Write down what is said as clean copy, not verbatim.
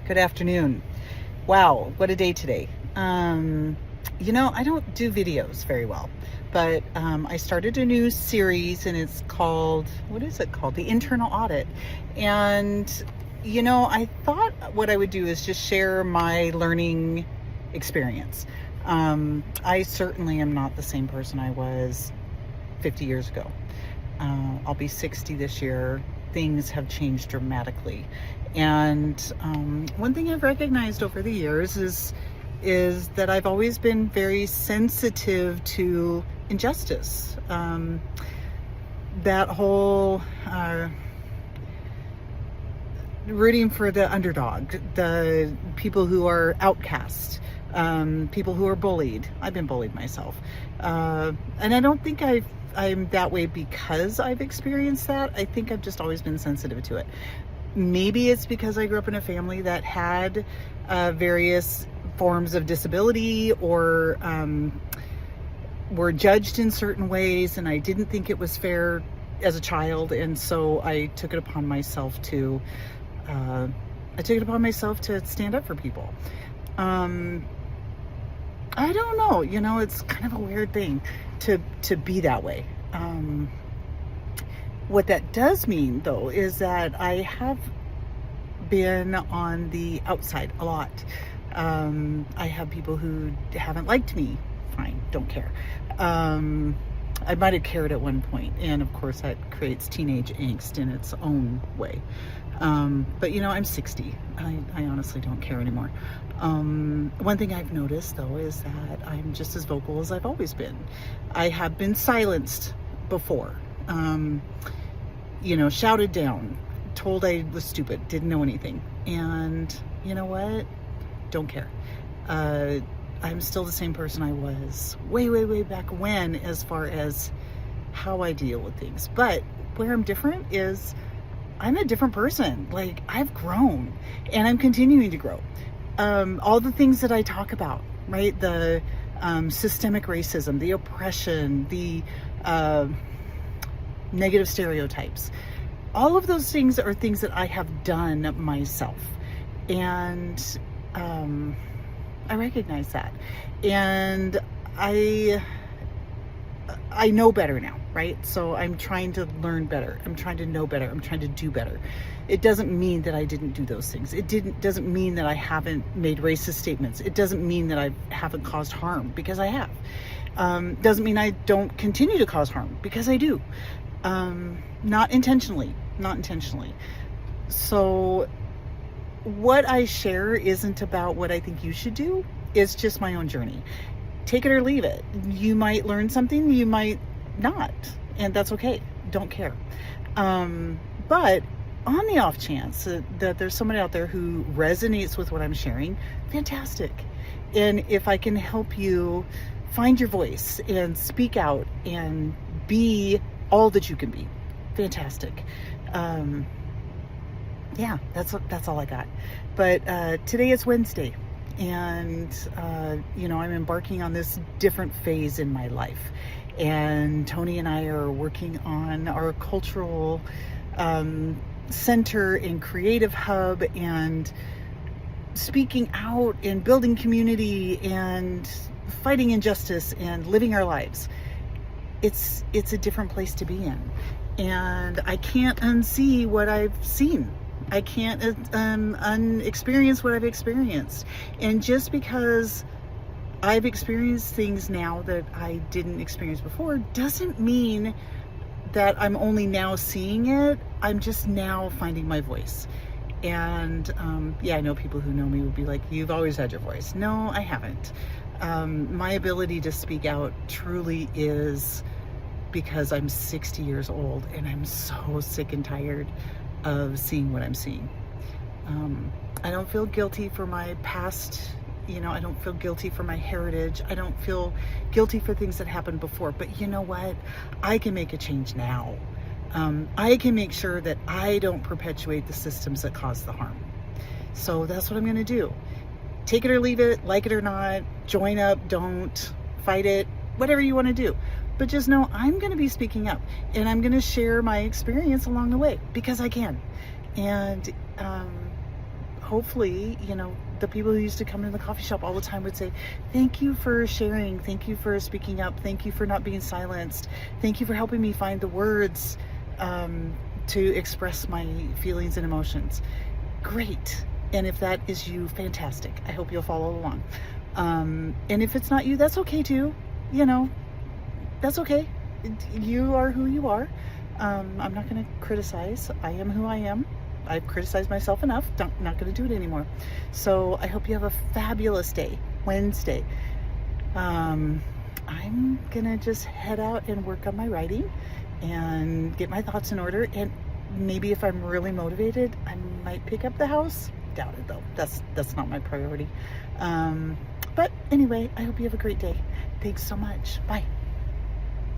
Good afternoon. Wow, what a day today. I don't do videos very well, but I started a new series and it's called, what is it called? The Internal Audit. And, I thought what I would do is just share my learning experience. I certainly am not the same person I was 50 years ago. I'll be 60 this year. Things have changed dramatically. And one thing I've recognized over the years is that I've always been very sensitive to injustice. That whole rooting for the underdog, the people who are outcast, people who are bullied. I've been bullied myself. And I don't think I'm that way because I've experienced that. I think I've just always been sensitive to it. Maybe it's because I grew up in a family that had various forms of disability or were judged in certain ways, and I didn't think it was fair as a child, and so I took it upon myself to stand up for people. I don't know, it's kind of a weird thing to be that way. What that does mean, though, is that I have been on the outside a lot. I have people who haven't liked me. Fine, don't care. I might have cared at one point, and of course that creates teenage angst in its own way. But I'm 60. I honestly don't care anymore. One thing I've noticed, though, is that I'm just as vocal as I've always been. I have been silenced before. Shouted down, told I was stupid, didn't know anything. And you know what? Don't care. I'm still the same person I was way, way, way back when, as far as how I deal with things. But where I'm different is I'm a different person. Like, I've grown and I'm continuing to grow. All the things that I talk about, right? The systemic racism, the oppression, the negative stereotypes. All of those things are things that I have done myself. And I recognize that. And I know better now, right? So I'm trying to learn better. I'm trying to know better. I'm trying to do better. It doesn't mean that I didn't do those things. Doesn't mean that I haven't made racist statements. It doesn't mean that I haven't caused harm, because I have. Doesn't mean I don't continue to cause harm, because I do. Not intentionally. So what I share isn't about what I think you should do. It's just my own journey. Take it or leave it. You might learn something, you might not, and that's okay. Don't care. But on the off chance that there's somebody out there who resonates with what I'm sharing, fantastic. And if I can help you find your voice and speak out and be all that you can be, fantastic. That's all I got. But today is Wednesday, and I'm embarking on this different phase in my life. And Tony and I are working on our cultural center and creative hub, and speaking out and building community and fighting injustice and living our lives. It's a different place to be in, and I can't unsee what I've seen. I can't unexperience what I've experienced. And just because I've experienced things now that I didn't experience before doesn't mean that I'm only now seeing it. I'm just now finding my voice. And I know people who know me would be like, you've always had your voice. No, I haven't. My ability to speak out truly is because I'm 60 years old and I'm so sick and tired of seeing what I'm seeing. I don't feel guilty for my past. I don't feel guilty for my heritage. I don't feel guilty for things that happened before. But you know what? I can make a change now. I can make sure that I don't perpetuate the systems that cause the harm. So that's what I'm going to do. Take it or leave it, like it or not, join up, don't, fight it, whatever you want to do. But just know I'm going to be speaking up, and I'm going to share my experience along the way because I can. And hopefully, the people who used to come into the coffee shop all the time would say, thank you for sharing. Thank you for speaking up. Thank you for not being silenced. Thank you for helping me find the words to express my feelings and emotions. Great. And if that is you, fantastic. I hope you'll follow along. And if it's not you, that's okay too. That's okay. You are who you are. I'm not going to criticize. I am who I am. I've criticized myself enough. Not going to do it anymore. So I hope you have a fabulous day, Wednesday. I'm going to just head out and work on my writing and get my thoughts in order. And maybe if I'm really motivated, I might pick up the house. Doubt it though. That's not my priority. But anyway, I hope you have a great day. Thanks so much. Bye.